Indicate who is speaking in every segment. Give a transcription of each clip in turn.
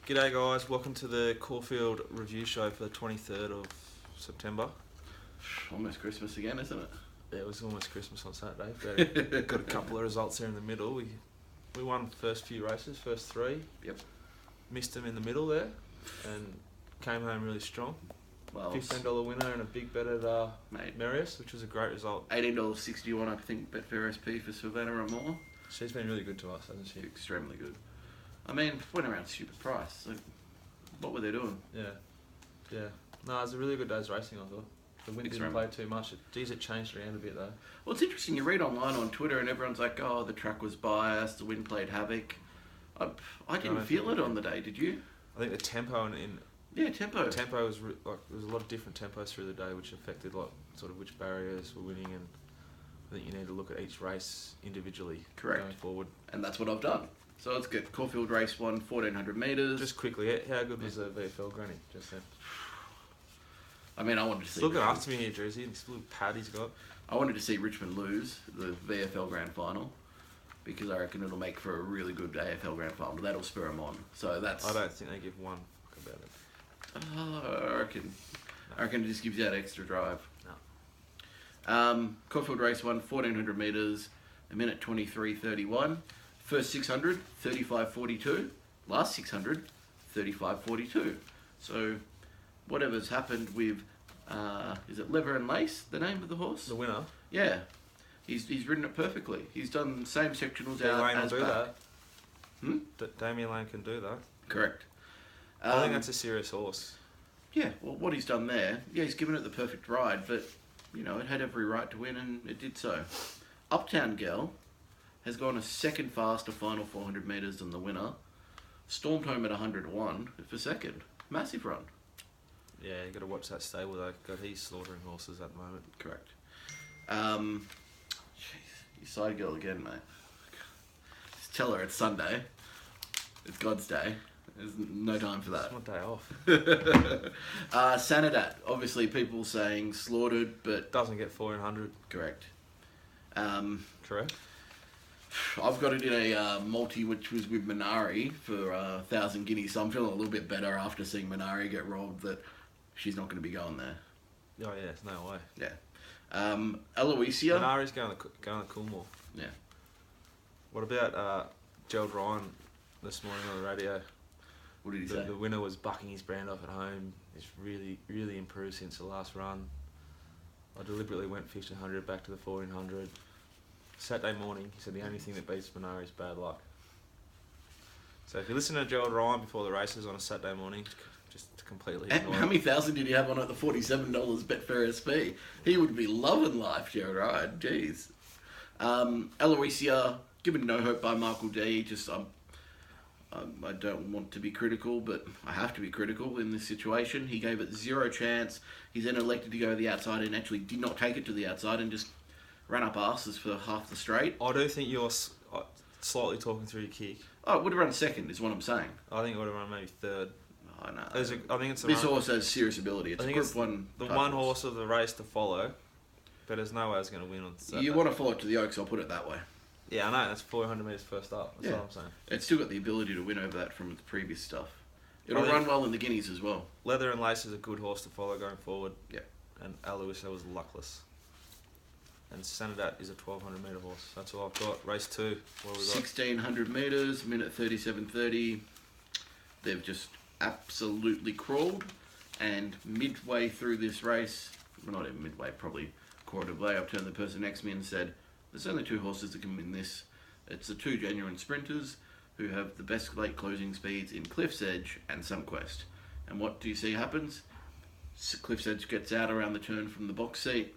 Speaker 1: G'day guys, welcome to the Caulfield review show for the 23rd of September.
Speaker 2: Almost Christmas again, isn't it?
Speaker 1: Yeah, it was almost Christmas on Saturday. But got a couple of results there in the middle. We won the first few races, first three.
Speaker 2: Yep. Missed
Speaker 1: Missed them in the middle there and came home really strong.
Speaker 2: Well,
Speaker 1: $15 winner and a big bet at
Speaker 2: mate,
Speaker 1: Marius, which was a great result.
Speaker 2: $18.61, I think, Betfair SP for Savannah and more.
Speaker 1: She's been really good to us, hasn't she?
Speaker 2: Extremely good. I mean, went around stupid price. Like, what were they doing?
Speaker 1: Yeah. No, it was a really good day's racing, I thought. The wind didn't play too much. It changed around a bit though.
Speaker 2: Well, it's interesting. You read online on Twitter and everyone's like, oh, the track was biased, the wind played havoc. I didn't feel it on the day, did you?
Speaker 1: I think the tempo
Speaker 2: Tempo.
Speaker 1: The tempo was there was a lot of different tempos through the day, which affected sort of which barriers were winning, and I think you need to look at each race individually.
Speaker 2: Correct.
Speaker 1: Going forward.
Speaker 2: And that's what I've done. So let's get Caulfield race 1, 1400 metres.
Speaker 1: Just quickly, how good was the VFL granny just then?
Speaker 2: I mean, I wanted to see.
Speaker 1: Looking after me here, Jersey, and this little pad he's got.
Speaker 2: I wanted to see Richmond lose the VFL Grand Final because I reckon it'll make for a really good AFL Grand Final. That'll spur them on. So that's.
Speaker 1: I don't think they give one fuck about it.
Speaker 2: I reckon it just gives you that extra drive.
Speaker 1: No.
Speaker 2: Caulfield race 1, 1400 metres, a minute 23:31. First 600, 35:42. Last 600, 35:42. So, whatever's happened with, is it Lever and Lace, the name of the horse?
Speaker 1: The winner.
Speaker 2: Yeah. He's ridden it perfectly. He's done the same sectionals out
Speaker 1: Lane
Speaker 2: as
Speaker 1: will do
Speaker 2: back.
Speaker 1: that. Damien Lane can do that.
Speaker 2: Correct.
Speaker 1: I think that's a serious horse.
Speaker 2: Yeah, well, what he's done there, he's given it the perfect ride, but, it had every right to win, and it did so. Uptown Girl has gone a second faster final 400 metres than the winner. Stormed home at 101 for second. Massive run.
Speaker 1: Yeah, you got to watch that stable though. God, he's slaughtering horses at the moment.
Speaker 2: Correct. Jeez, you side girl again, mate. Just tell her it's Sunday. It's God's day. There's no time for that.
Speaker 1: It's my day off.
Speaker 2: Sanadat, obviously people saying slaughtered, but...
Speaker 1: Doesn't get 1400.
Speaker 2: Correct.
Speaker 1: Correct.
Speaker 2: I've got it in a multi, which was with Minari for 1,000 guineas, so I'm feeling a little bit better after seeing Minari get rolled that she's not going to be going there.
Speaker 1: Oh yeah, there's no way.
Speaker 2: Yeah. Aloysia.
Speaker 1: Minari's going to Coolmore.
Speaker 2: Yeah.
Speaker 1: What about Gerald Ryan this morning on the radio?
Speaker 2: What did he say?
Speaker 1: The winner was bucking his brand off at home. He's really improved since the last run. I deliberately went 1,500 back to the 1,400. Saturday morning, he said the only thing that beats Minari is bad luck. So if you listen to Gerald Ryan before the races on a Saturday morning, just to completely ignore
Speaker 2: How many thousand did he have on at the $47 Betfair SP? He would be loving life, Gerald Ryan. Jeez. Aloysia, given no hope by Michael D. I don't want to be critical, but I have to be critical in this situation. He gave it zero chance. He's then elected to go to the outside and actually did not take it to the outside and just ran up asses for half the straight.
Speaker 1: I do think you're slightly talking through your kick.
Speaker 2: Oh, it would have run second, is what I'm saying.
Speaker 1: I think it would have run maybe third.
Speaker 2: Oh, no.
Speaker 1: I think it's
Speaker 2: This horse has serious ability. It's a Group 1
Speaker 1: the
Speaker 2: type
Speaker 1: one horse of the race to follow, but there's no way it's going to win on Saturday.
Speaker 2: You want to follow it to the Oaks, I'll put it that way.
Speaker 1: Yeah, I know. That's 400 metres first up. That's what I'm saying.
Speaker 2: It's still got the ability to win over that from the previous stuff. It'll run well in the Guineas as well.
Speaker 1: Leather and Lace is a good horse to follow going forward.
Speaker 2: Yeah.
Speaker 1: And Aloysia was luckless. And Sanadat is a 1,200 metre horse. That's all I've got. Race 2. What have we got?
Speaker 2: 1,600 metres, minute 37:30. They've just absolutely crawled. And midway through this race, well, not even midway, probably quarter of the way, I've turned the person next to me and said, there's only two horses that can win this. It's the two genuine sprinters who have the best late closing speeds in Cliff's Edge and Sunquest. And what do you see happens? Cliff's Edge gets out around the turn from the box seat.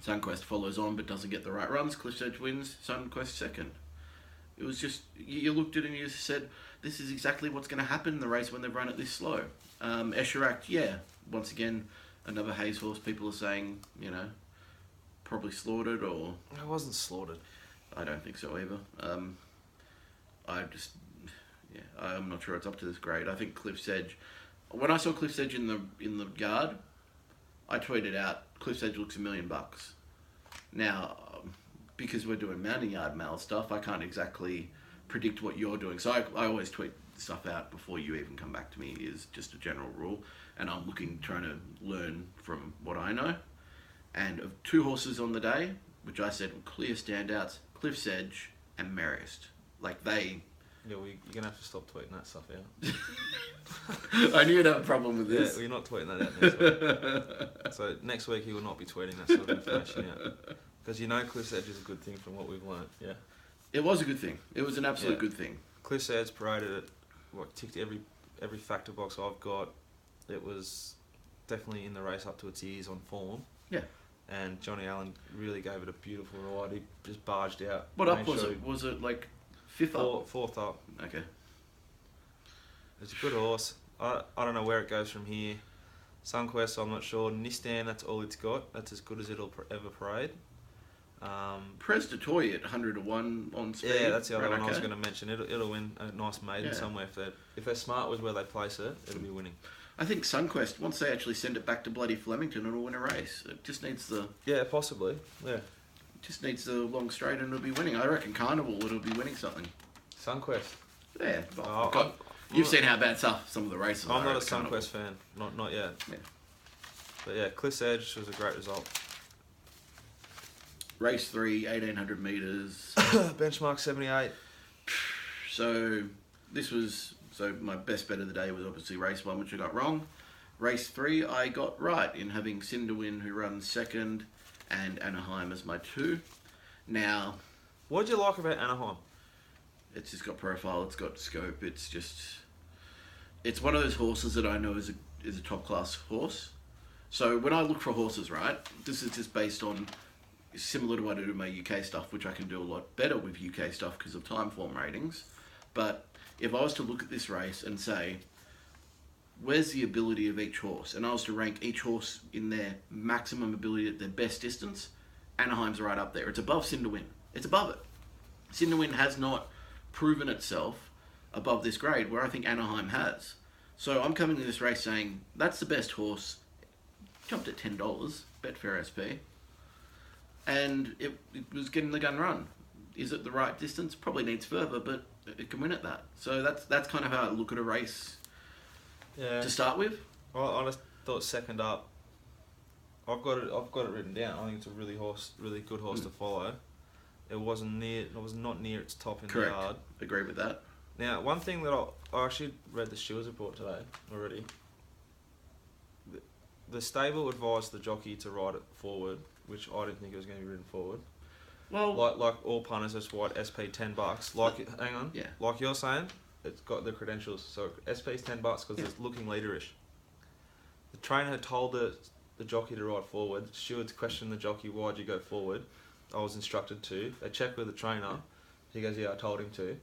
Speaker 2: Sunquest follows on but doesn't get the right runs. Cliff's Edge wins, Sunquest second. It was just, you looked at it and you just said, this is exactly what's going to happen in the race when they run it this slow. Esheract, once again, another Hayes horse. People are saying, probably slaughtered or...
Speaker 1: It wasn't slaughtered.
Speaker 2: I don't think so either. I'm not sure it's up to this grade. I think Cliff's Edge... When I saw Cliff's Edge in the yard, I tweeted out, Cliff's Edge looks $1 million. Now, because we're doing mounting yard mail stuff, I can't exactly predict what you're doing. So I always tweet stuff out before you even come back to me is just a general rule. And I'm trying to learn from what I know. And of 2 horses on the day, which I said were clear standouts, Cliff's Edge and Merriest. Like they...
Speaker 1: Yeah, well, you're going to have to stop tweeting that stuff out.
Speaker 2: I knew you'd have a problem with this.
Speaker 1: Yeah, well, you're not tweeting that out next week. So next week he will not be tweeting that sort of information out. Because you know Cliff's Edge is a good thing from what we've learnt, yeah?
Speaker 2: It was a good thing. It was an absolute good thing.
Speaker 1: Cliff's Edge paraded it, ticked every factor box I've got. It was definitely in the race up to its ears on form.
Speaker 2: Yeah. And
Speaker 1: Johnny Allen really gave it a beautiful ride. He just barged out.
Speaker 2: What up was it? Was it like 5th up?
Speaker 1: 4th up.
Speaker 2: Okay.
Speaker 1: It's a good horse. I don't know where it goes from here. Sunquest, I'm not sure. Nistan, that's all it's got. That's as good as it'll ever parade.
Speaker 2: Prez de Toy at 100 to 1 on speed.
Speaker 1: Yeah, that's the other one I was going to mention. It'll win a nice maiden somewhere. If they're smart with where they place it, it'll be winning.
Speaker 2: I think Sunquest, once they actually send it back to bloody Flemington, it'll win a race. It just needs the...
Speaker 1: Yeah, possibly. Yeah.
Speaker 2: It just needs the long straight and it'll be winning. I reckon Carnival, it'll be winning something.
Speaker 1: Sunquest.
Speaker 2: Yeah. You've seen how bad some of the races are.
Speaker 1: I'm not a Sunquest fan. Not yet.
Speaker 2: Yeah.
Speaker 1: But yeah, Cliff's Edge was a great result.
Speaker 2: Race 3, 1800 metres.
Speaker 1: Benchmark 78.
Speaker 2: So my best bet of the day was obviously race 1, which I got wrong. Race 3, I got right in having Cinderwin, who runs 2nd, and Anaheim as my 2. Now,
Speaker 1: what did you like about Anaheim?
Speaker 2: It's just got profile, it's got scope, it's one of those horses that I know is a top class horse. So when I look for horses, right, this is just based on, similar to what I do with my UK stuff, which I can do a lot better with UK stuff because of time form ratings. But if I was to look at this race and say, where's the ability of each horse? And I was to rank each horse in their maximum ability at their best distance, Anaheim's right up there. It's above Cinderwin. It's above it. Cinderwin has not proven itself above this grade, where I think Anaheim has. So I'm coming to this race saying, that's the best horse. Jumped at $10, Betfair SP. And it was getting the gun run. Is it the right distance? Probably needs further, but it can win at that. So that's kind of how I look at a race to start with.
Speaker 1: Well, I just thought 2nd up. I've got it written down. I think it's a really good horse to follow. It was not near its top in the yard.
Speaker 2: Agree with that.
Speaker 1: Now, one thing that I actually read the Stewards report today already. The stable advised the jockey to ride it forward, which I didn't think it was going to be ridden forward.
Speaker 2: Well,
Speaker 1: like all punters, that's why SP $10. Hang on. Yeah. Like you're saying, it's got the credentials. So SP's $10 because it's looking leaderish. The trainer had told the jockey to ride forward. Stewards questioned the jockey, why'd you go forward? I was instructed to. They checked with the trainer. He goes, yeah, I told him to.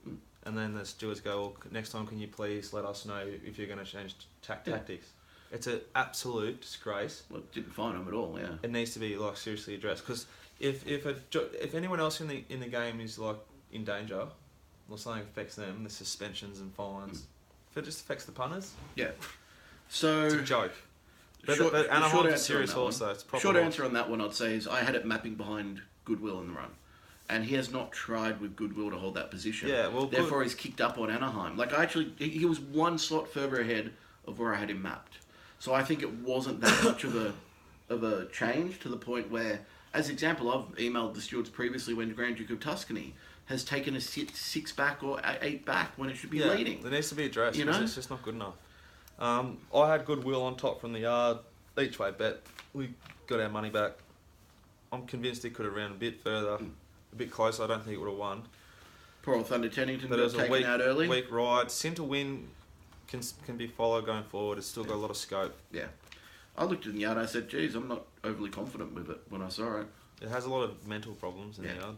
Speaker 1: And then the stewards go, well, next time can you please let us know if you're going to change tactics? It's an absolute disgrace.
Speaker 2: Well, it didn't find him at all, yeah.
Speaker 1: It needs to be seriously addressed, because if anyone else in the game is in danger, or something affects them, the suspensions and fines. If it just affects the punters,
Speaker 2: so
Speaker 1: it's a joke. But Anaheim's a serious horse, though. It's proper
Speaker 2: short answer on that one, I'd say, is I had it mapping behind Goodwill in the run. And he has not tried with Goodwill to hold that position.
Speaker 1: Yeah, well,
Speaker 2: therefore he's kicked up on Anaheim. He was one slot further ahead of where I had him mapped. So I think it wasn't that much of a change, to the point where, as example, I've emailed the stewards previously when Grand Duke of Tuscany has taken a 6 back or 8 back when it should be leading.
Speaker 1: It needs to be addressed, because it's just not good enough. I had Goodwill on top from the yard, each way bet. We got our money back. I'm convinced he could have ran a bit further, a bit closer. I don't think it would have won.
Speaker 2: Poor old Thunder Tennington
Speaker 1: got
Speaker 2: taken out early.
Speaker 1: Weak ride. Sin to win can be followed going forward. It's still got a lot of scope.
Speaker 2: Yeah. I looked in the yard, I said, geez, I'm not overly confident with it when I saw it.
Speaker 1: It has a lot of mental problems in the yard.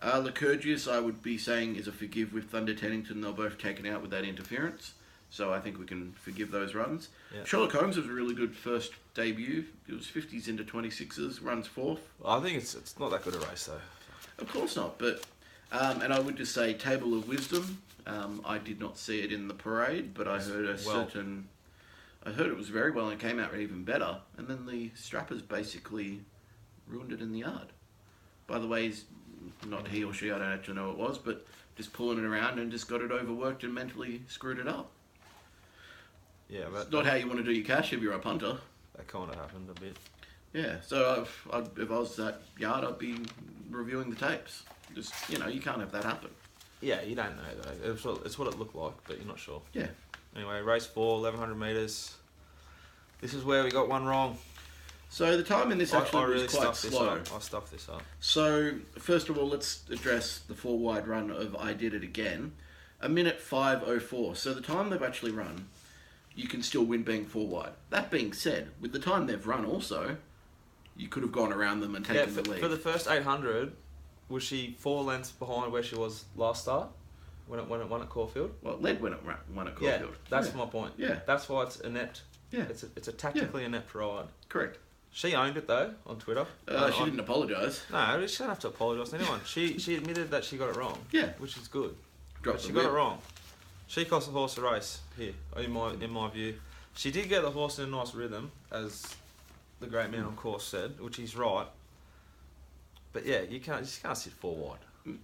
Speaker 2: Lycurgus, I would be saying, is a forgive with Thunder Tennington. They're both taken out with that interference. So I think we can forgive those runs. Yeah. Sherlock Holmes was a really good first debut. It was 50s into 26s, runs 4th.
Speaker 1: I think it's not that good a race, though.
Speaker 2: Of course not, but... and I would just say Table of Wisdom. I did not see it in the parade, but I heard I heard it was very well and it came out even better. And then the strappers basically ruined it in the yard. By the way, not he or she, I don't actually know who it was, but just pulling it around and just got it overworked and mentally screwed it up.
Speaker 1: Yeah,
Speaker 2: It's not how you want to do your cash if you're a punter.
Speaker 1: that kind of happened a bit.
Speaker 2: Yeah, so if I was that yard, I'd be reviewing the tapes. Just, you can't have that happen.
Speaker 1: Yeah, you don't know though. It's what it looked like, but you're not sure.
Speaker 2: Yeah.
Speaker 1: Anyway, race 4, 1100 metres. This is where we got one wrong.
Speaker 2: So the time in this actually was quite slow.
Speaker 1: I stuffed this up.
Speaker 2: So, first of all, let's address the 4 wide run of I Did It Again. 1:05:04. So the time they've actually run, you can still win being 4 wide. That being said, with the time they've run also, you could have gone around them and taken the lead.
Speaker 1: For the first 800, was she 4 lengths behind where she was last start when it won at Caulfield?
Speaker 2: Well, it led when it won at Caulfield.
Speaker 1: Yeah, that's my point.
Speaker 2: Yeah.
Speaker 1: That's why it's inept.
Speaker 2: Yeah.
Speaker 1: It's a tactically inept ride.
Speaker 2: Correct.
Speaker 1: She owned it though on Twitter.
Speaker 2: She didn't apologise.
Speaker 1: No, she don't have to apologise to anyone. She admitted that she got it wrong.
Speaker 2: Yeah.
Speaker 1: Which is good.
Speaker 2: Dropped
Speaker 1: But she
Speaker 2: the
Speaker 1: got it
Speaker 2: whip.
Speaker 1: wrong. She cost the horse a race here, in my view. She did get the horse in a nice rhythm, as the great man on course said, which he's right. But yeah, you just can't sit 4 wide.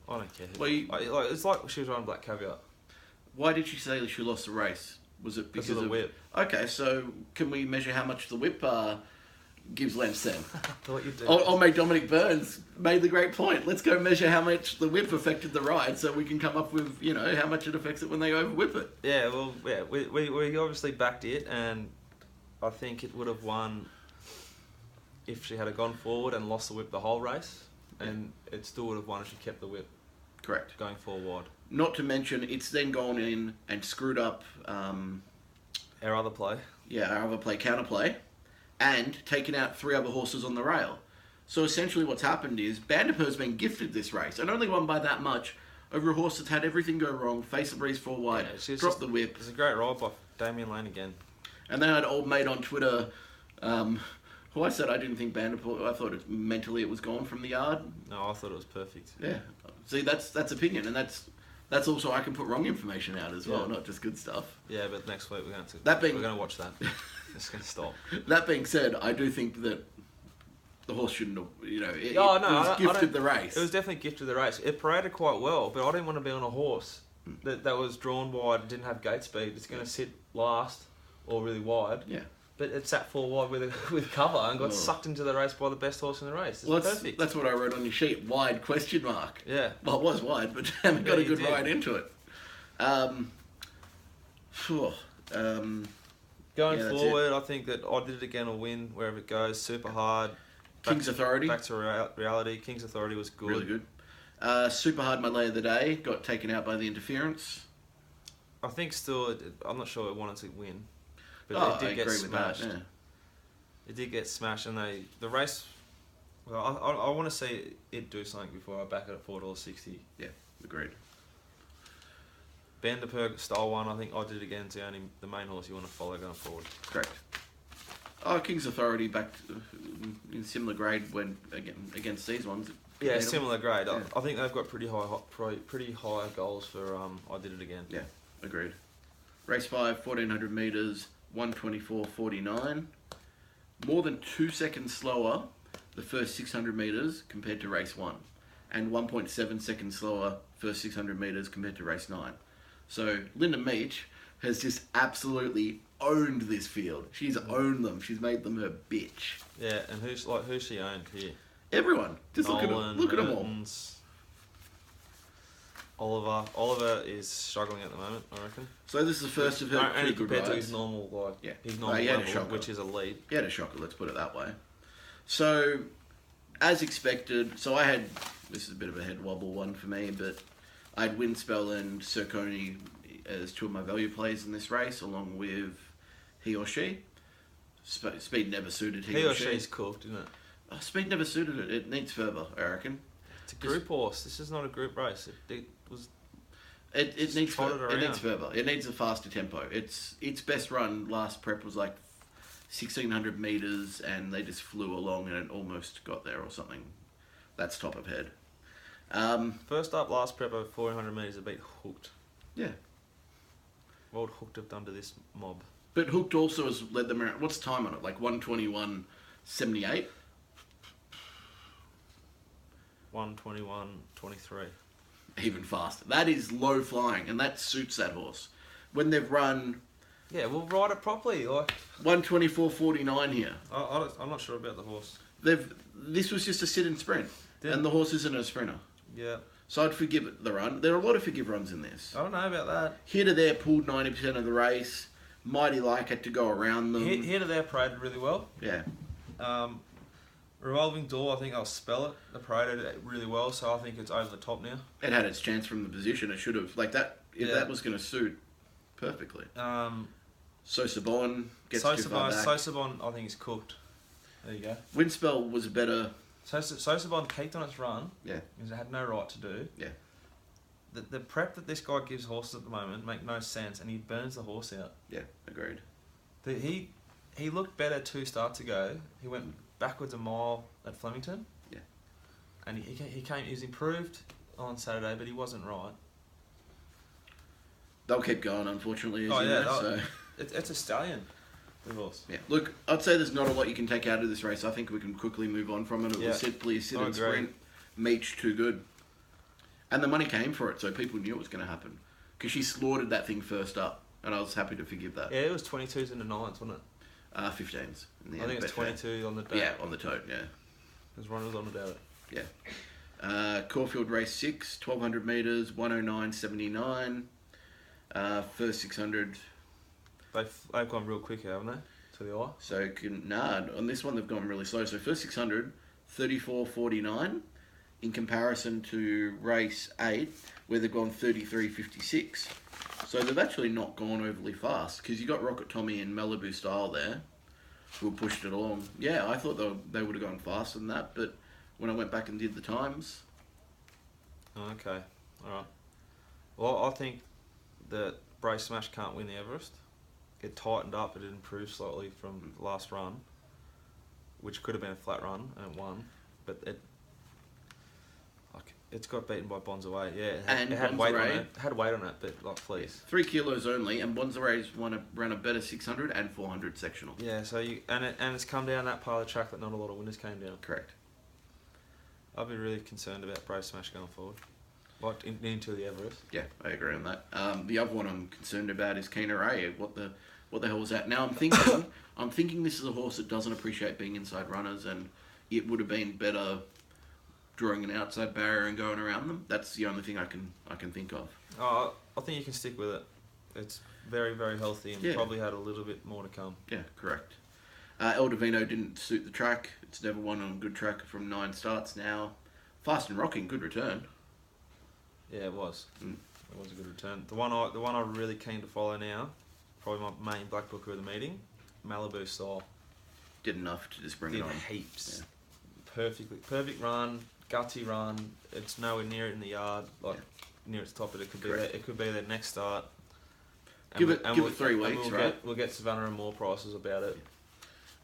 Speaker 1: I don't care.
Speaker 2: Well,
Speaker 1: it's like she was riding Black Caviar.
Speaker 2: Why did she say she lost the race? Was it because
Speaker 1: of the whip.
Speaker 2: Okay, so can we measure how much the whip gives lengths then?
Speaker 1: Thought you'd do.
Speaker 2: I'll make Dominic Burns made the great point. Let's go measure how much the whip affected the ride, so we can come up with how much it affects it when they overwhip it.
Speaker 1: Yeah, well, yeah, we obviously backed it, and I think it would have won if she had gone forward and lost the whip the whole race, and it still would have won if she kept the whip.
Speaker 2: Correct.
Speaker 1: Going 4 wide.
Speaker 2: Not to mention, it's then gone in and screwed up.
Speaker 1: Our other play.
Speaker 2: Yeah, our other play, counterplay, and taken out 3 other horses on the rail. So essentially what's happened is Vanderpeur's been gifted this race and only won by that much over a horse that's had everything go wrong, face the breeze 4 wide, drop the whip.
Speaker 1: It's a great ride by Damien Lane again.
Speaker 2: And then I had an old mate on Twitter who I said I didn't think Vanderpool, I thought mentally it was gone from the yard.
Speaker 1: No, I thought it was perfect.
Speaker 2: Yeah. See, that's opinion, and that's also I can put wrong information out as well, not just good stuff.
Speaker 1: Yeah, but next week we're going to watch that. It's going to stop.
Speaker 2: That being said, I do think that the horse shouldn't have, it was gifted the race.
Speaker 1: It was definitely gifted the race. It paraded quite well, but I didn't want to be on a horse that was drawn wide, didn't have gate speed. It's going to sit last or really wide.
Speaker 2: Yeah.
Speaker 1: But it sat 4 wide with cover and got sucked into the race by the best horse in the race. It's perfect.
Speaker 2: That's what I wrote on your sheet. Wide question mark.
Speaker 1: Yeah.
Speaker 2: Well, it was wide, but haven't got a good ride into it.
Speaker 1: Going forward, I think that I Did It Again will win wherever it goes. Super hard.
Speaker 2: King's Authority.
Speaker 1: Back to reality. King's Authority was good.
Speaker 2: Really good. Super Hard, my lay of the day, got taken out by the interference.
Speaker 1: I think still, I'm not sure it wanted to win. But it did
Speaker 2: I
Speaker 1: get
Speaker 2: agree
Speaker 1: smashed.
Speaker 2: with that, yeah.
Speaker 1: It did get smashed, and the race. Well, I want to see it do something before I back it at $4.60.
Speaker 2: Yeah, agreed.
Speaker 1: Vanderperg style one. I think I Did It Again. It's the main horse you want to follow going forward.
Speaker 2: Correct. King's Authority back in similar grade when against these ones.
Speaker 1: Yeah, similar grade. Yeah. I think they've got pretty high goals for I Did It Again.
Speaker 2: Yeah, agreed. Race 5, 1400 metres, 1:24:49. More than 2 seconds slower the first 600 metres compared to race 1. And 1.7 seconds slower first 600 metres compared to race 9. So Linda Meach has just absolutely owned this field. She's owned them. She's made them her bitch.
Speaker 1: Yeah, and who's she owned here?
Speaker 2: Everyone. Just
Speaker 1: Nolan,
Speaker 2: look at them all.
Speaker 1: Oliver is struggling at the moment, I reckon.
Speaker 2: So this is the first of her
Speaker 1: only
Speaker 2: pretty good
Speaker 1: compared to
Speaker 2: rides.
Speaker 1: his normal his
Speaker 2: he
Speaker 1: normal
Speaker 2: had a
Speaker 1: level,
Speaker 2: shocker.
Speaker 1: which is a lead.
Speaker 2: He had a shocker, let's put it that way. So, as expected, this is a bit of a head wobble one for me, but I had Windspell and Circoni as 2 of my value plays in this race, along with he or she. Speed never suited he or she.
Speaker 1: He or she's cooked, isn't it?
Speaker 2: Speed never suited it. It needs further, I reckon.
Speaker 1: It's a group horse. This is not a group race. It
Speaker 2: needs further.
Speaker 1: around.
Speaker 2: It needs further. It needs a faster tempo. Its best run last prep was like 1,600 metres, and they just flew along and it almost got there or something. That's top of head.
Speaker 1: First up, last prep over 400 metres, it beat Hooked.
Speaker 2: Yeah.
Speaker 1: What would Hooked have done to this mob?
Speaker 2: But Hooked also has led them around. What's the time on it? Like 1:21:78?
Speaker 1: 1:21:23.
Speaker 2: even faster. That is low flying, and that suits that horse. When they've run
Speaker 1: Yeah, we'll ride it properly. Like
Speaker 2: 124.49 here,
Speaker 1: I'm not sure about the horse.
Speaker 2: this was just a sit and sprint, and the horse isn't a sprinter.
Speaker 1: Yeah.
Speaker 2: So I'd forgive it the run. There are a lot of forgive runs in this.
Speaker 1: I don't know about that.
Speaker 2: Here to there, pulled 90% of the race. Mighty Like had to go around them.
Speaker 1: Here to there paraded really well.
Speaker 2: Yeah.
Speaker 1: Revolving Door, I think I'll spell it. They paraded it really well, so I think it's over the top now.
Speaker 2: It had its chance from the position. It should have. Like that, if that was going to suit perfectly. Sosabon gets too far back.
Speaker 1: Sosabon, I think, is cooked. There you go.
Speaker 2: Windspell was a better...
Speaker 1: Sosabon peaked on its run.
Speaker 2: Yeah.
Speaker 1: Because it had no right to do.
Speaker 2: Yeah.
Speaker 1: The prep that this guy gives horses at the moment make no sense, and he burns the horse out.
Speaker 2: Yeah, agreed.
Speaker 1: He looked better 2 starts ago. He went backwards a mile at Flemington.
Speaker 2: Yeah.
Speaker 1: And he was improved on Saturday, but he wasn't right.
Speaker 2: They'll keep going, unfortunately. So.
Speaker 1: It's a stallion, the horse.
Speaker 2: Yeah. Look, I'd say there's not a lot you can take out of this race. I think we can quickly move on from it. It was simply a sit and sprint. Meech too good. And the money came for it, so people knew it was going to happen. Because she slaughtered that thing first up, and I was happy to forgive that.
Speaker 1: Yeah, it was 22s into 9s, wasn't it?
Speaker 2: 15s. In the
Speaker 1: I
Speaker 2: end,
Speaker 1: think it's 22 on the day.
Speaker 2: Yeah, on the tote, yeah.
Speaker 1: Because Ron was on about it.
Speaker 2: Yeah. Caulfield race 6, 1200 metres, 109.79. First 600.
Speaker 1: They've gone real quick, haven't they? To the eye.
Speaker 2: So, on this one they've gone really slow. So, first 600, 34.49. In comparison to race 8, where they've gone 33.56. So they've actually not gone overly fast, because you got Rocket Tommy and Malibu Style there, who pushed it along. Yeah, I thought they would have gone faster than that, but when I went back and did the times...
Speaker 1: Okay, alright. Well, I think that Brace Smash can't win the Everest. It tightened up, it improved slightly from the last run, which could have been a flat run, and it won, but it's got beaten by Bonzaway. Yeah, it had weight on it. It had weight on it, but like, please.
Speaker 2: 3 kilos only, and Bonzaway's ran a better 600 and 400 sectional.
Speaker 1: Yeah, so it's come down that part of the track that not a lot of winners came down.
Speaker 2: Correct.
Speaker 1: I'd be really concerned about Brave Smash going forward, like into the Everest.
Speaker 2: Yeah, I agree on that. The other one I'm concerned about is Kena Ray. What the hell was that? Now I'm thinking this is a horse that doesn't appreciate being inside runners, and it would have been better drawing an outside barrier and going around them. That's the only thing I can think of.
Speaker 1: I think you can stick with it. It's very, very healthy and probably had a little bit more to come.
Speaker 2: Yeah, correct. El Divino didn't suit the track. It's never won on a good track from 9 starts now. Fast and Rocking, good return.
Speaker 1: Yeah, it was. It was a good return. The one I'm really keen to follow now, probably my main black booker of the meeting, Malibu Style.
Speaker 2: Did enough to just bring it on.
Speaker 1: Heaps. Yeah. Perfect run. Gutsy run. It's nowhere near it in the yard, near its top, but it could be their next start.
Speaker 2: And give it 3 weeks, right?
Speaker 1: We'll get Savannah and more prices about it.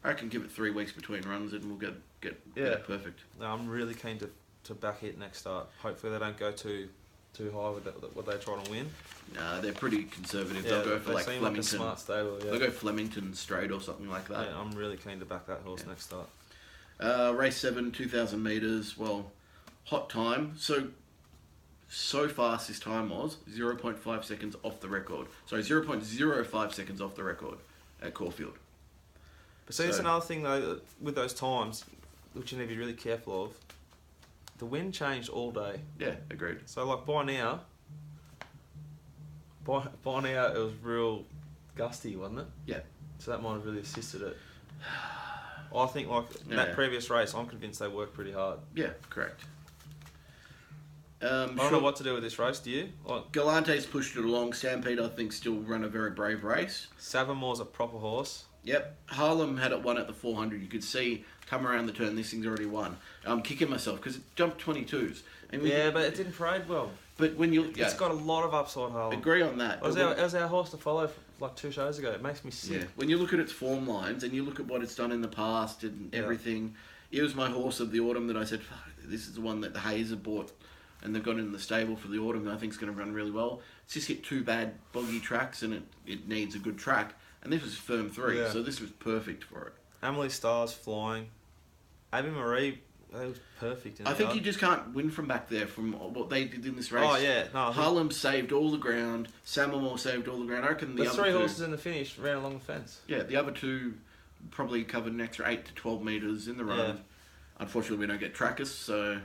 Speaker 2: I reckon give it 3 weeks between runs and we'll get it perfect.
Speaker 1: No, I'm really keen to back it next start. Hopefully they don't go too high with what they're trying to win.
Speaker 2: Nah, they're pretty conservative.
Speaker 1: Yeah,
Speaker 2: they'll go for Flemington.
Speaker 1: Like a smart stable. Yeah.
Speaker 2: They'll go Flemington straight or something like that.
Speaker 1: Yeah, I'm really keen to back that horse next start.
Speaker 2: Race 7, 2,000 metres. Well, hot time. So fast this time was 0.5 seconds off the record. Sorry, 0.05 seconds off the record at Caulfield.
Speaker 1: But see, it's another thing though with those times, which you need to be really careful of. The wind changed all day.
Speaker 2: Yeah, agreed.
Speaker 1: So like by now it was real gusty, wasn't it?
Speaker 2: Yeah.
Speaker 1: So that might have really assisted it. I think that previous race, I'm convinced they worked pretty hard.
Speaker 2: Yeah, correct.
Speaker 1: I don't know what to do with this race, do you?
Speaker 2: Galante's pushed it along. Stampede, I think, still run a very brave race.
Speaker 1: Savamore's a proper horse.
Speaker 2: Yep. Harlem had it won at the 400. You could see, come around the turn, this thing's already won. I'm kicking myself because it jumped 22s.
Speaker 1: But it didn't parade well.
Speaker 2: But when you...
Speaker 1: It's got a lot of upside, Harlem.
Speaker 2: Agree on that.
Speaker 1: It was our horse to follow like 2 shows ago. It makes me sick.
Speaker 2: Yeah. When you look at its form lines and you look at what it's done in the past and everything, it was my horse of the autumn that I said, this is the one that the Hayes have bought and they've got in the stable for the autumn and I think it's going to run really well. It's just hit 2 bad boggy tracks and it needs a good track. And this was firm 3, so this was perfect for it.
Speaker 1: Amelie Star's flying. Abby Marie They was perfect. In
Speaker 2: I
Speaker 1: the
Speaker 2: think
Speaker 1: yard.
Speaker 2: you just can't win from back there from what they did in this race.
Speaker 1: Oh yeah, no.
Speaker 2: Harlem saved all the ground. Samamore saved all the ground. I reckon the
Speaker 1: The
Speaker 2: other
Speaker 1: three
Speaker 2: two,
Speaker 1: horses in the finish ran along the fence.
Speaker 2: Yeah, the other two probably covered an extra 8 to 12 metres in the run.
Speaker 1: Yeah.
Speaker 2: Unfortunately, we don't get trackers, so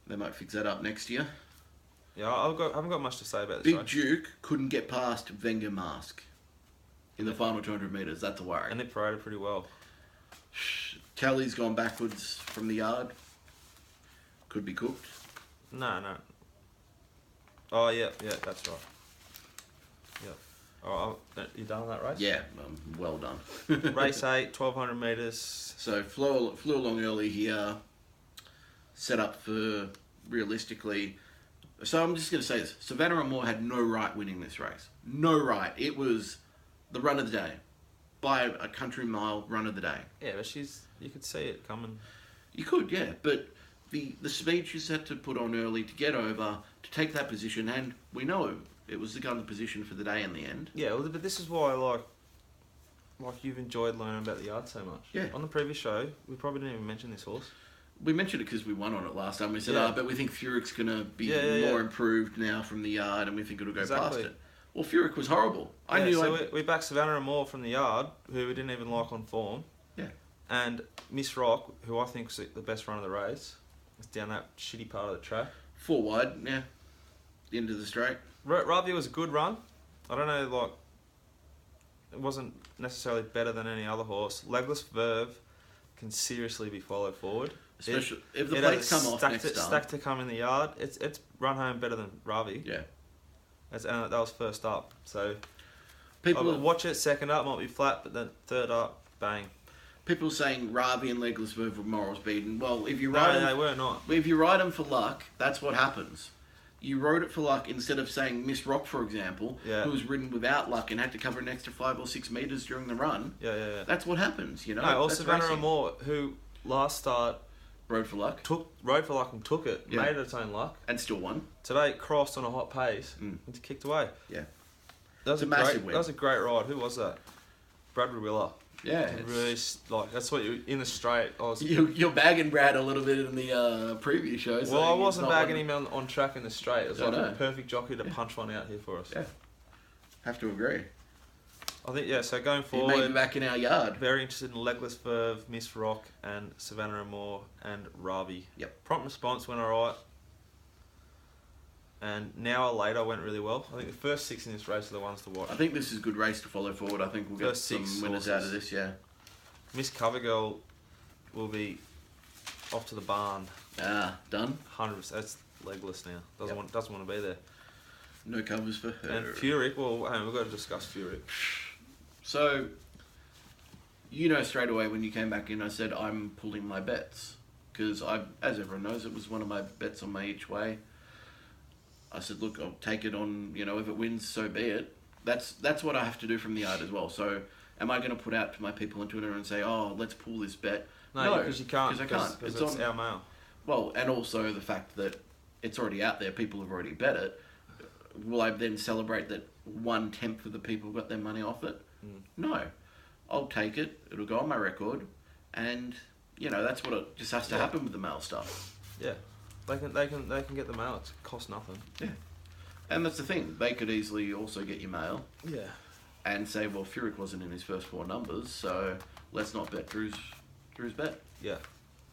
Speaker 2: they might fix that up next year.
Speaker 1: Yeah, I haven't got much to say about this
Speaker 2: Big
Speaker 1: race.
Speaker 2: Duke couldn't get past Wenger Mask in the final 200 metres. That's a worry.
Speaker 1: And they paraded pretty well.
Speaker 2: Kelly's gone backwards from the yard. Could be cooked.
Speaker 1: No. Oh yeah, that's right. Yeah. Oh, you done on that race?
Speaker 2: Yeah, well done.
Speaker 1: Race 8, 1200 metres.
Speaker 2: So flew along early here. Set up for realistically. So I'm just going to say this: Savannah and Moore had no right winning this race. No right. It was the run of the day, by a country mile run of the day.
Speaker 1: Yeah, but you could see it coming.
Speaker 2: You could, yeah, but the speed she's had to put on early to get over to take that position, and we know it was the gun position for the day in the end.
Speaker 1: Yeah, well, but this is why like you've enjoyed learning about the yard so much.
Speaker 2: Yeah.
Speaker 1: On the previous show, we probably didn't even mention this horse.
Speaker 2: We mentioned it because we won on it last time. We said,
Speaker 1: Yeah.
Speaker 2: but we think Furyk's going to be
Speaker 1: Yeah.
Speaker 2: more improved now from the yard, and we think it'll go
Speaker 1: Exactly.
Speaker 2: past it. Well, Furyk was horrible.
Speaker 1: We backed Savannah and Moore from the yard, who we didn't even like on form.
Speaker 2: Yeah.
Speaker 1: And Miss Rock, who I think is the best run of the race, is down that shitty part of the track.
Speaker 2: 4 wide, yeah. Into the straight.
Speaker 1: Ravi was a good run. I don't know, it wasn't necessarily better than any other horse. Legless Verve can seriously be followed forward.
Speaker 2: Especially if the
Speaker 1: it
Speaker 2: plates
Speaker 1: had
Speaker 2: come off
Speaker 1: stacked
Speaker 2: next
Speaker 1: it,
Speaker 2: time.
Speaker 1: stacked to come in the yard. It's run home better than Ravi.
Speaker 2: Yeah.
Speaker 1: And that was first up. So
Speaker 2: People
Speaker 1: I'll watch it. Second up might be flat, but then third up, bang.
Speaker 2: People saying Ravi and Legless Verve were morals beaten. Well, if you
Speaker 1: No,
Speaker 2: ride
Speaker 1: they
Speaker 2: them,
Speaker 1: were not.
Speaker 2: if you ride them for luck, that's what happens. You rode it for luck instead of saying Miss Rock, for example,
Speaker 1: Yeah.
Speaker 2: who was ridden without luck and had to cover an extra 5 or 6 metres during the run.
Speaker 1: Yeah.
Speaker 2: That's what happens, you know.
Speaker 1: No, or
Speaker 2: That's
Speaker 1: Savannah
Speaker 2: racing.
Speaker 1: and Moore, who last start
Speaker 2: Rode for luck
Speaker 1: rode for luck and took it,
Speaker 2: Yeah.
Speaker 1: made it its own luck.
Speaker 2: and still won.
Speaker 1: Today crossed on a hot pace and kicked away.
Speaker 2: Yeah.
Speaker 1: That was
Speaker 2: It's a massive win.
Speaker 1: That was a great ride. Who was that? Bradbury Willer.
Speaker 2: Yeah. it's-
Speaker 1: Really, that's what you in the straight.
Speaker 2: You're bagging Brad a little bit in the previous show.
Speaker 1: Well,
Speaker 2: saying
Speaker 1: I
Speaker 2: he's
Speaker 1: wasn't
Speaker 2: not
Speaker 1: bagging
Speaker 2: one-
Speaker 1: him on track in the straight. It was
Speaker 2: I
Speaker 1: like
Speaker 2: know.
Speaker 1: a perfect jockey to punch one out here for us.
Speaker 2: Yeah. Have to agree.
Speaker 1: I think, so going
Speaker 2: He may be
Speaker 1: forward,
Speaker 2: back in our yard.
Speaker 1: very interested in Legless Verve, Miss Rock, and Savannah and Moore, and Ravi.
Speaker 2: Yep.
Speaker 1: Prompt response went alright. And now or later went really well. I think the first 6 in this race are the ones to watch.
Speaker 2: I think this is a good race to follow forward. I think we'll get
Speaker 1: First
Speaker 2: some
Speaker 1: 6
Speaker 2: winners
Speaker 1: horses.
Speaker 2: out of this, yeah.
Speaker 1: Miss Covergirl will be off to the barn.
Speaker 2: Done.
Speaker 1: 100%. That's legless now.
Speaker 2: Yep.
Speaker 1: Doesn't want to be there.
Speaker 2: No covers for her.
Speaker 1: And Furyk, well, hang on, we've got to discuss Furyk.
Speaker 2: So, you know straight away when you came back in, I said I'm pulling my bets. Because, as everyone knows, it was one of my bets on my each way. I said, look, I'll take it on, if it wins, so be it. That's what I have to do from the yard as well. So, am I going to put out to my people on Twitter and say, oh, let's pull this bet?
Speaker 1: No, because you can't.
Speaker 2: 'cause I can't.
Speaker 1: Because
Speaker 2: It's
Speaker 1: it's
Speaker 2: on-
Speaker 1: our mail.
Speaker 2: Well, and also the fact that it's already out there, people have already bet it. Will I then celebrate that 1/10 of the people got their money off it? No. I'll take it, it'll go on my record, and, that's what it just has to happen with the mail stuff.
Speaker 1: Yeah. They can get the mail. It costs nothing.
Speaker 2: Yeah. And that's the thing, they could easily also get your mail
Speaker 1: Yeah.
Speaker 2: and say, well, Furyk wasn't in his first 4 numbers, so let's not bet Drew's bet.
Speaker 1: Yeah.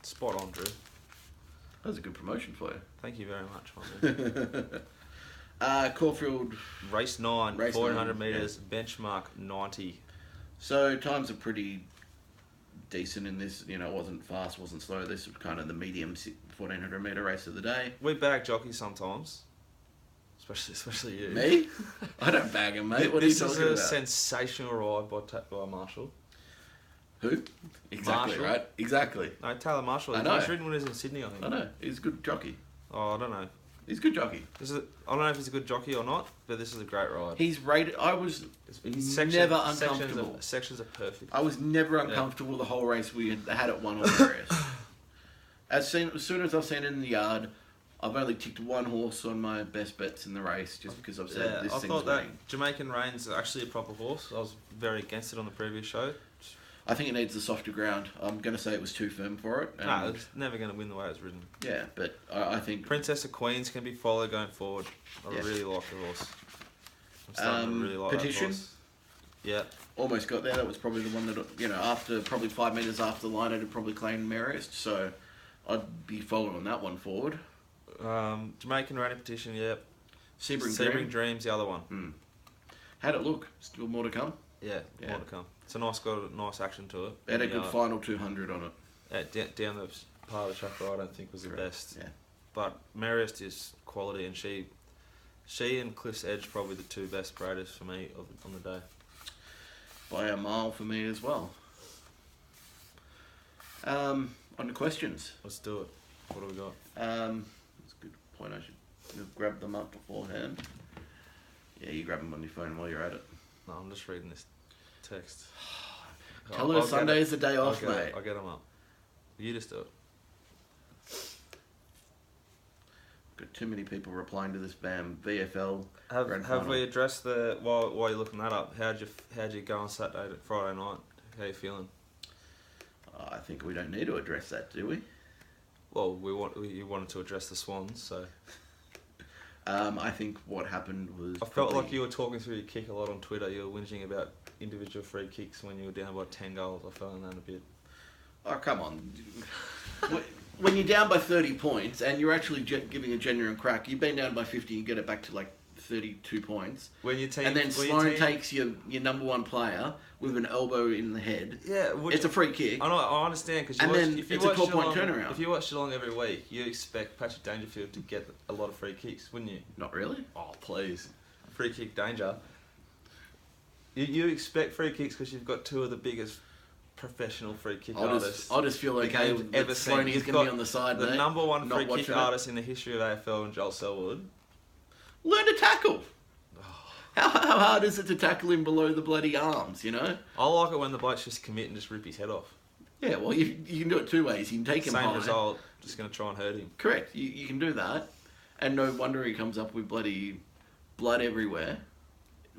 Speaker 1: Spot on, Drew.
Speaker 2: That was a good promotion for you.
Speaker 1: Thank you very much, my man.
Speaker 2: Caulfield.
Speaker 1: Race 9,
Speaker 2: Race
Speaker 1: 1400
Speaker 2: 9,
Speaker 1: metres, benchmark 90.
Speaker 2: So times are pretty decent in this. It wasn't fast, wasn't slow. This was kind of the medium 1400 metre race of the day.
Speaker 1: We bag jockeys sometimes. Especially you.
Speaker 2: Me? I don't bag him, mate. What are you
Speaker 1: This
Speaker 2: talking
Speaker 1: is a
Speaker 2: about?
Speaker 1: sensational ride by Marshall.
Speaker 2: Who? Exactly,
Speaker 1: Marshall.
Speaker 2: right? Exactly.
Speaker 1: No, Taylor Marshall.
Speaker 2: I know.
Speaker 1: He's ridden winners in Sydney, I think.
Speaker 2: I know. He's a good jockey.
Speaker 1: Oh, I don't know.
Speaker 2: He's a good jockey.
Speaker 1: I don't know if he's a good jockey or not, but this is a great ride.
Speaker 2: He's rated... I was
Speaker 1: His
Speaker 2: never uncomfortable.
Speaker 1: Sections are perfect.
Speaker 2: I was never uncomfortable the whole race. We had it won on the race. As soon as I've seen it in the yard, I've only ticked 1 horse on my best bets in the race just because I've said this
Speaker 1: I
Speaker 2: thing's
Speaker 1: thought that
Speaker 2: winning.
Speaker 1: Jamaican Rain's actually a proper horse. I was very against it on the previous show.
Speaker 2: I think it needs a softer ground. I'm going to say it was too firm for it.
Speaker 1: No, it's never going to win the way it's ridden.
Speaker 2: Yeah, but I think...
Speaker 1: Princess of Queens can be followed going forward. I really like the horse. I'm starting to really like
Speaker 2: Petition?
Speaker 1: that horse. Yeah.
Speaker 2: Almost got there. That was probably the one that, after probably 5 metres after the line, it had probably claimed Merriest. So I'd be following that one forward.
Speaker 1: Jamaican Rally Petition, yeah.
Speaker 2: Sebring
Speaker 1: Dream's the other one.
Speaker 2: How'd it look? Still more to come?
Speaker 1: Yeah, more to come. It's got a nice action to it.
Speaker 2: It had a good final 200 on it.
Speaker 1: Yeah, down the part of the track I don't think was the best.
Speaker 2: Yeah.
Speaker 1: But Merriest is quality, and she and Cliff's Edge probably the two best graders for me on the day.
Speaker 2: By a mile for me as well. On the questions.
Speaker 1: Let's do it. What do we got?
Speaker 2: That's a good point. I should have grabbed them up beforehand. Yeah, you grab them on your phone while you're at it.
Speaker 1: No, I'm just reading this text.
Speaker 2: Tell her Sunday's the day off, mate.
Speaker 1: I'll get them up. You just do it.
Speaker 2: Got too many people replying to this VFL.
Speaker 1: Have we addressed the while you're looking that up? How'd you go on Friday night? How you feeling?
Speaker 2: I think we don't need to address that, do we?
Speaker 1: Well, you wanted to address the Swans, so.
Speaker 2: I think what happened was...
Speaker 1: I felt like you were talking through your kick a lot on Twitter. You were whinging about individual free kicks when you were down by 10 goals. I felt in that a bit.
Speaker 2: Oh, come on. When you're down by 30 points and you're actually giving a genuine crack, you've been down by 50, you get it back to like 32 points. And then Sloan takes your number one player with an elbow in the head.
Speaker 1: Yeah,
Speaker 2: it's a free kick.
Speaker 1: I understand, because
Speaker 2: it's a 12-point turnaround.
Speaker 1: If you watch Geelong every week, you expect Patrick Dangerfield to get a lot of free kicks, wouldn't you?
Speaker 2: Not really.
Speaker 1: Oh, please. Free kick danger. You expect free kicks because you've got two of the biggest professional free kick artists.
Speaker 2: I just feel okay with Sloaney's going to be on the side there.
Speaker 1: The number one free kick artist in the history of AFL, and Joel Selwood.
Speaker 2: Learn to tackle. How hard is it to tackle him below the bloody arms,
Speaker 1: I like it when the blokes just commit and just rip his head off.
Speaker 2: Yeah, well, you can do it two ways. You can take him high.
Speaker 1: Same result, just going to try and hurt him.
Speaker 2: Correct. You can do that. And no wonder he comes up with bloody blood everywhere.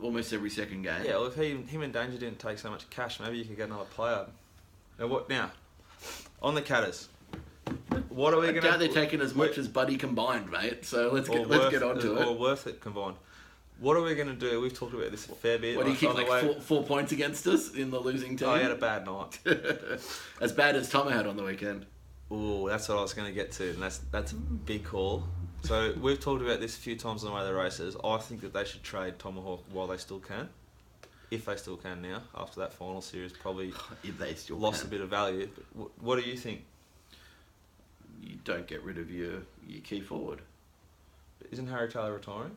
Speaker 2: Almost every second game.
Speaker 1: Yeah, well, if him and Danger didn't take so much cash, maybe you could get another player. Now, on the Catters. What are we going to...
Speaker 2: I doubt they're taking as much as Buddy combined, mate. So let's get on to it.
Speaker 1: Or worth it combined. What are we going to do? We've talked about this a fair bit.
Speaker 2: What, he kicked like 4 points against us in the losing team?
Speaker 1: Oh, he had a bad night.
Speaker 2: As bad as Tomo had on the weekend.
Speaker 1: Oh, that's what I was going to get to, and that's a big call. So we've talked about this a few times on the way to the races. I think that they should trade Tomahawk while they still can. If they still can now, after that final series, probably
Speaker 2: if they still
Speaker 1: lost a bit of value. But what do you think?
Speaker 2: You don't get rid of your key forward.
Speaker 1: Isn't Harry Taylor retiring?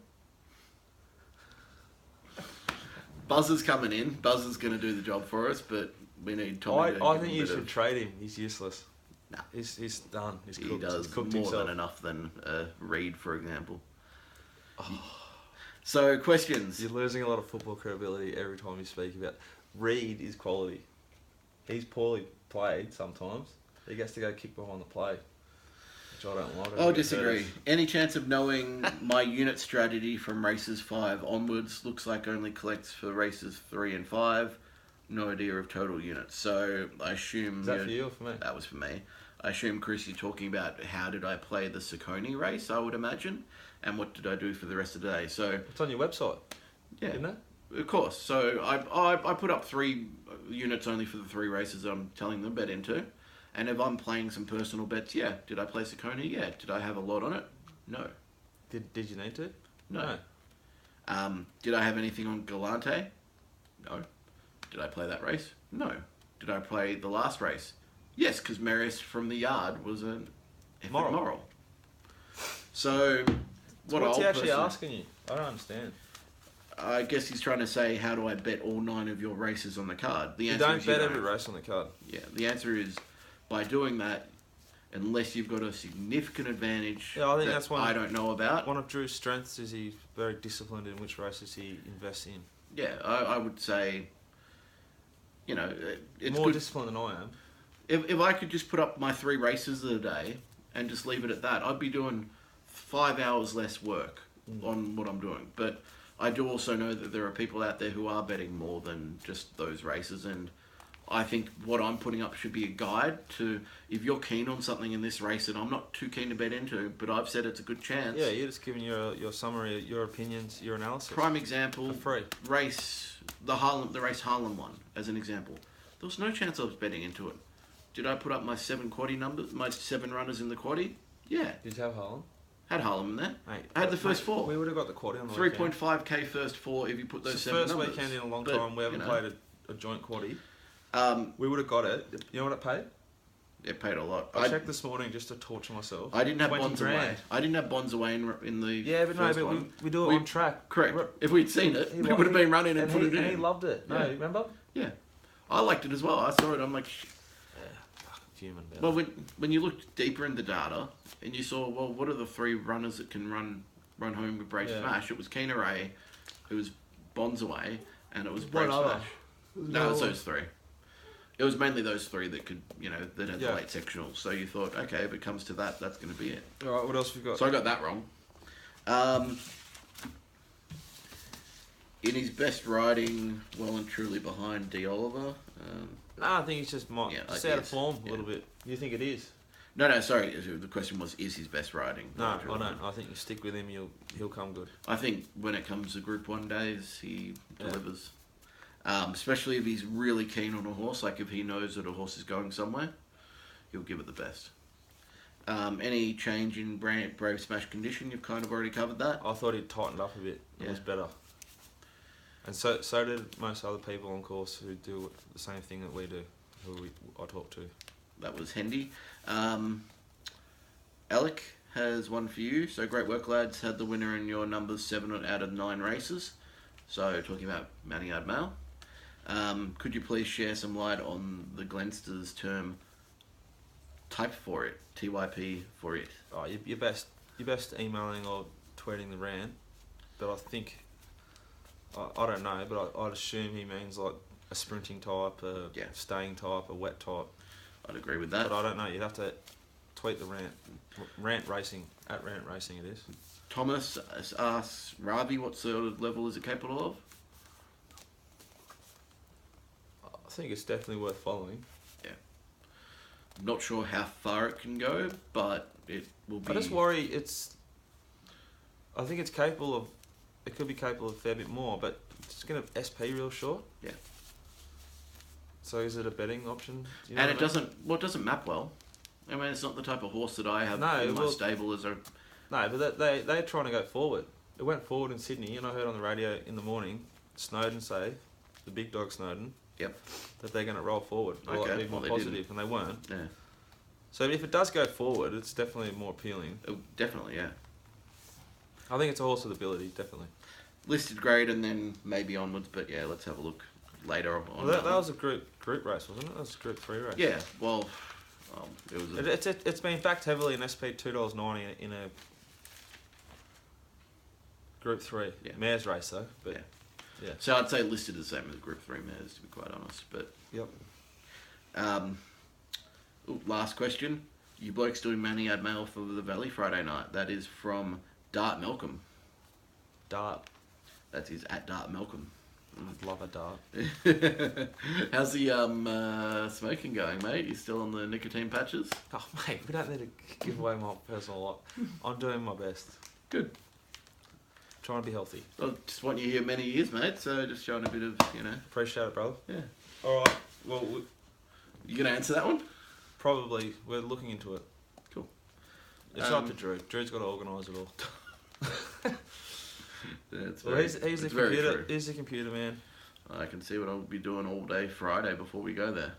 Speaker 2: Buzzer's coming in. Buzzer's going to do the job for us, but we need Tommy.
Speaker 1: I think you should trade him. He's useless.
Speaker 2: Nah.
Speaker 1: He's done. He's cooked.
Speaker 2: He does
Speaker 1: he's cooked
Speaker 2: more
Speaker 1: himself.
Speaker 2: than enough than Reed, for example. Oh. So, questions.
Speaker 1: You're losing a lot of football credibility every time you speak about... Reed is quality. He's poorly played sometimes. He gets to go kick behind the play, which I don't like.
Speaker 2: I'll disagree. Any chance of knowing my unit strategy from races 5 onwards? Looks like only collects for races 3 and 5. No idea of total units. So I assume...
Speaker 1: Is that for you or for me?
Speaker 2: That was for me. I assume, Chris, you're talking about how did I play the Saucony race, I would imagine, and what did I do for the rest of the day. So
Speaker 1: it's on your website,
Speaker 2: yeah,
Speaker 1: isn't it?
Speaker 2: Of course. So I put up 3 units only for the 3 races I'm telling them bet into. And if I'm playing some personal bets, yeah. Did I play Saucony? Yeah. Did I have a lot on it? No.
Speaker 1: Did you need to?
Speaker 2: No. Did I have anything on Galante? No. Did I play that race? No. Did I play the last race? Yes, because Marius from the yard was an moral. So,
Speaker 1: what's he actually asking you? I don't understand.
Speaker 2: I guess he's trying to say, how do I bet all 9 of your races on the card? The answer
Speaker 1: you don't
Speaker 2: is
Speaker 1: bet every race on the card.
Speaker 2: Yeah, the answer is, by doing that, unless you've got a significant advantage
Speaker 1: I think that's one
Speaker 2: I don't know about.
Speaker 1: One of Drew's strengths is he's very disciplined in which races he invests in.
Speaker 2: Yeah, I would say, it's
Speaker 1: more
Speaker 2: good.
Speaker 1: disciplined than I am.
Speaker 2: If I could just put up my 3 races of the day and just leave it at that, I'd be doing 5 hours less work on what I'm doing. But I do also know that there are people out there who are betting more than just those races, and I think what I'm putting up should be a guide to, if you're keen on something in this race that I'm not too keen to bet into, but I've said it's a good chance.
Speaker 1: Yeah, you're just giving your summary, your opinions, your analysis.
Speaker 2: Prime example,
Speaker 1: For free.
Speaker 2: the race Harlem one, as an example. There was no chance I was betting into it. Did I put up my 7 quaddie numbers, my 7 runners in the quaddie? Yeah.
Speaker 1: Did you have Harlem?
Speaker 2: Had Harlem in there.
Speaker 1: Mate,
Speaker 2: I had the first 4.
Speaker 1: We would have got the quaddie on the
Speaker 2: 3.5k first 4 if you put those
Speaker 1: it's the
Speaker 2: 7
Speaker 1: first
Speaker 2: numbers.
Speaker 1: weekend in a long
Speaker 2: But,
Speaker 1: time we haven't
Speaker 2: you know,
Speaker 1: played a joint quaddie. We would have got it. You know what it paid?
Speaker 2: It paid a lot.
Speaker 1: I checked this morning just to torture myself.
Speaker 2: I didn't have
Speaker 1: 20
Speaker 2: bonds
Speaker 1: grand.
Speaker 2: away. I didn't have bonds away in the
Speaker 1: Yeah, but no,
Speaker 2: first
Speaker 1: but
Speaker 2: one.
Speaker 1: we do it on track.
Speaker 2: Correct. If we'd seen it, we would have been running and put it in.
Speaker 1: And he loved it. No,
Speaker 2: Yeah.
Speaker 1: remember?
Speaker 2: Yeah. I liked it as well. I saw it. I'm like,
Speaker 1: Yeah, fucking fuming about
Speaker 2: well,
Speaker 1: it.
Speaker 2: when you looked deeper in the data and you saw, well, what are the 3 runners that can run home with Brave
Speaker 1: Yeah.
Speaker 2: Smash? It was Keener Ray, it was Bonds Away, and it was
Speaker 1: One
Speaker 2: Brave
Speaker 1: other.
Speaker 2: Smash. No, it was those 3. It was mainly those 3 that could, that had the late sectionals. So you thought, okay, if it comes to that, that's going to be it.
Speaker 1: All right, what else have we got?
Speaker 2: So I got that wrong. In his best riding, well and truly behind D. Oliver.
Speaker 1: No, I think he's just
Speaker 2: Yeah,
Speaker 1: just
Speaker 2: I
Speaker 1: out of
Speaker 2: guess.
Speaker 1: form a
Speaker 2: Yeah.
Speaker 1: little bit. You think it is?
Speaker 2: No, sorry. The question was, is his best riding?
Speaker 1: No,
Speaker 2: well
Speaker 1: I
Speaker 2: and truly?
Speaker 1: don't. I think you stick with him, he'll come good.
Speaker 2: I think when it comes to Group 1 days, he delivers. Especially if he's really keen on a horse, like if he knows that a horse is going somewhere, he'll give it the best. Any change in Brave Smash condition, you've kind of already covered that.
Speaker 1: I thought he'd tightened up a bit. It was better. And so did most other people on course who do the same thing that we do, I talk to.
Speaker 2: That was Hendy. Alec has one for you. So great work, lads. Had the winner in your numbers 7 out of 9 races. So talking about Mounting Yard Mail. Could you please share some light on the Glenster's term type for it, TYP for it?
Speaker 1: Oh, you're best emailing or tweeting the rant, but I think I don't know, but I'd assume he means like a sprinting type, a staying type, a wet type.
Speaker 2: I'd agree with that.
Speaker 1: But I don't know. You'd have to tweet the rant racing at rant racing. It is.
Speaker 2: Thomas asks Ravi, what sort of level is it capable of?
Speaker 1: I think it's definitely worth following.
Speaker 2: Not sure how far it can go, but it will be.
Speaker 1: I just worry I think it's capable of. It could be capable of a fair bit more, but it's going to SP real short.
Speaker 2: Yeah.
Speaker 1: So is it a betting option? Do you know
Speaker 2: And
Speaker 1: what
Speaker 2: it
Speaker 1: I mean?
Speaker 2: doesn't. Well, it doesn't map well. I mean, it's not the type of horse that I have
Speaker 1: No,
Speaker 2: in my
Speaker 1: well-
Speaker 2: stable as a.
Speaker 1: No, but they're trying to go forward. It went forward in Sydney, and I heard on the radio in the morning, Snowden say, the big dog Snowden,
Speaker 2: Yep.
Speaker 1: that they're going to roll forward. Or
Speaker 2: Okay,
Speaker 1: be more
Speaker 2: well, they
Speaker 1: positive, and they weren't.
Speaker 2: Yeah.
Speaker 1: So if it does go forward, it's definitely more appealing.
Speaker 2: Oh, definitely, yeah.
Speaker 1: I think it's a horse with ability, definitely.
Speaker 2: Listed grade and then maybe onwards, but yeah, let's have a look later on.
Speaker 1: Well, that was a group race, wasn't it? That was a group 3 race.
Speaker 2: Yeah, well, it was.
Speaker 1: It's been backed heavily in SP $2.90 in a Group 3 mares race though. But yeah.
Speaker 2: So I'd say listed the same as Group 3 mares, to be quite honest. But
Speaker 1: Yep.
Speaker 2: Last question. You blokes doing Mounting Yard Mail for the Valley Friday night. That is from Dart Malcolm.
Speaker 1: Dart.
Speaker 2: That is at Dart Malcolm.
Speaker 1: I'd love a dart.
Speaker 2: How's the smoking going, mate? You still on the nicotine patches?
Speaker 1: Oh mate, we don't need to give away my personal life. I'm doing my best.
Speaker 2: Good.
Speaker 1: Trying to be healthy.
Speaker 2: I just want you here many years, mate. So just showing a bit of,
Speaker 1: Appreciate it, brother.
Speaker 2: Yeah.
Speaker 1: All right. Well,
Speaker 2: You gonna answer that one?
Speaker 1: probably we're looking into it.
Speaker 2: Cool.
Speaker 1: It's up to Drew. Drew's got to organise it all.
Speaker 2: That's
Speaker 1: Well,
Speaker 2: very,
Speaker 1: he's the
Speaker 2: it's very
Speaker 1: computer.
Speaker 2: true.
Speaker 1: He's the computer man.
Speaker 2: I can see what I'll be doing all day Friday before we go there.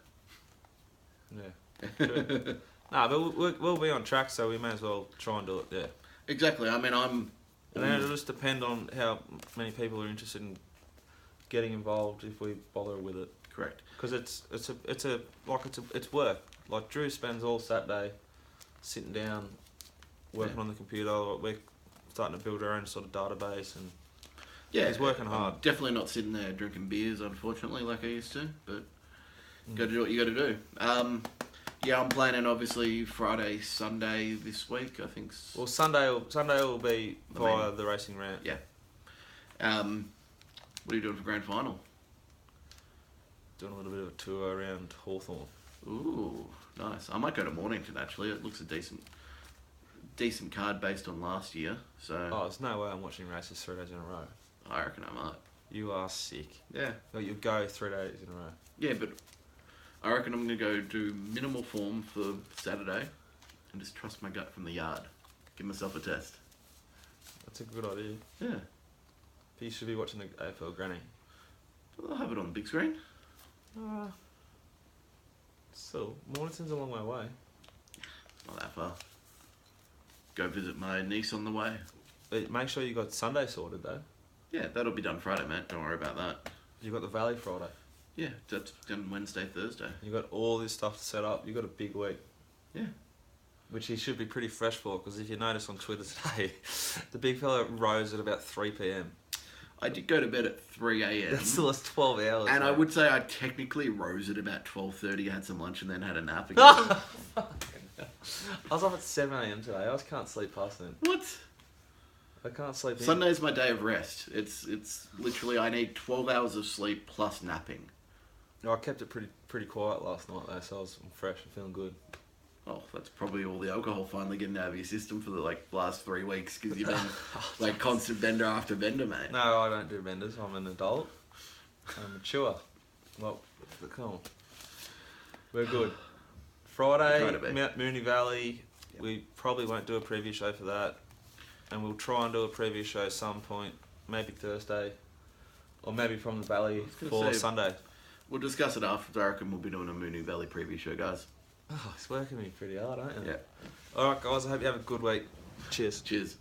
Speaker 1: Yeah. Good. Nah, but we'll be on track, so we may as well try and do it. Yeah.
Speaker 2: Exactly. I mean,
Speaker 1: And then it'll just depend on how many people are interested in getting involved if we bother with it.
Speaker 2: correct.
Speaker 1: Because it's work. Like Drew spends all Saturday sitting down, working on the computer. We're starting to build our own sort of database, and
Speaker 2: Yeah,
Speaker 1: he's working
Speaker 2: I'm
Speaker 1: hard.
Speaker 2: definitely not sitting there drinking beers, unfortunately, like I used to. But got to do what you got to do. Yeah, I'm planning obviously Friday, Sunday this week. I think.
Speaker 1: Well, Sunday will be via the racing rant.
Speaker 2: Yeah. What are you doing for grand final?
Speaker 1: doing a little bit of a tour around Hawthorn.
Speaker 2: Ooh, nice. I might go to Mornington actually. It looks a decent card based on last year. So
Speaker 1: Oh, there's no way I'm watching races 3 days in a row.
Speaker 2: I reckon I might.
Speaker 1: You are sick.
Speaker 2: Yeah.
Speaker 1: Like, you'll go 3 days in a row.
Speaker 2: Yeah, but I reckon I'm going to go do minimal form for Saturday and just trust my gut from the yard. Give myself a test.
Speaker 1: That's a good idea.
Speaker 2: Yeah.
Speaker 1: But you should be watching the AFL Granny.
Speaker 2: I'll have it on the big screen.
Speaker 1: Still, Mornington's a long way away.
Speaker 2: Not that far. Go visit my niece on the way.
Speaker 1: But make sure you got Sunday sorted though.
Speaker 2: Yeah, that'll be done Friday, mate. Don't worry about that.
Speaker 1: You got the Valley Friday.
Speaker 2: Yeah, that's done Wednesday, Thursday.
Speaker 1: You got all this stuff to set up. You got a big week.
Speaker 2: Yeah.
Speaker 1: Which he should be pretty fresh for, because if you notice on Twitter today, the big fella rose at about 3 p.m.
Speaker 2: I did go to bed at 3 a.m.
Speaker 1: That's still 12 hours.
Speaker 2: And
Speaker 1: mate.
Speaker 2: I would say I technically rose at about 12:30, had some lunch, and then had a nap again.
Speaker 1: I was up at 7 a.m. today. I just can't sleep past then.
Speaker 2: What?
Speaker 1: I can't sleep in.
Speaker 2: Sunday's my day of rest. It's literally I need 12 hours of sleep plus napping.
Speaker 1: No, I kept it pretty quiet last night though, so I'm fresh and feeling good.
Speaker 2: Oh, that's probably all the alcohol finally getting out of your system for the last 3 weeks because you've been constant bender after bender, mate.
Speaker 1: No, I don't do benders. I'm an adult. I'm mature. Well, come on. We're good. Friday,
Speaker 2: Try to be.
Speaker 1: Mount Mooney Valley. Yep. We probably won't do a preview show for that. And we'll try and do a preview show some point, maybe Thursday. Or maybe from the Valley for Sunday.
Speaker 2: We'll discuss it after. I reckon we'll be doing a Mooney Valley preview show, guys.
Speaker 1: Oh, it's working me pretty hard, aren't you?
Speaker 2: Yeah.
Speaker 1: Alright, guys, I hope you have a good week. Cheers.
Speaker 2: Cheers.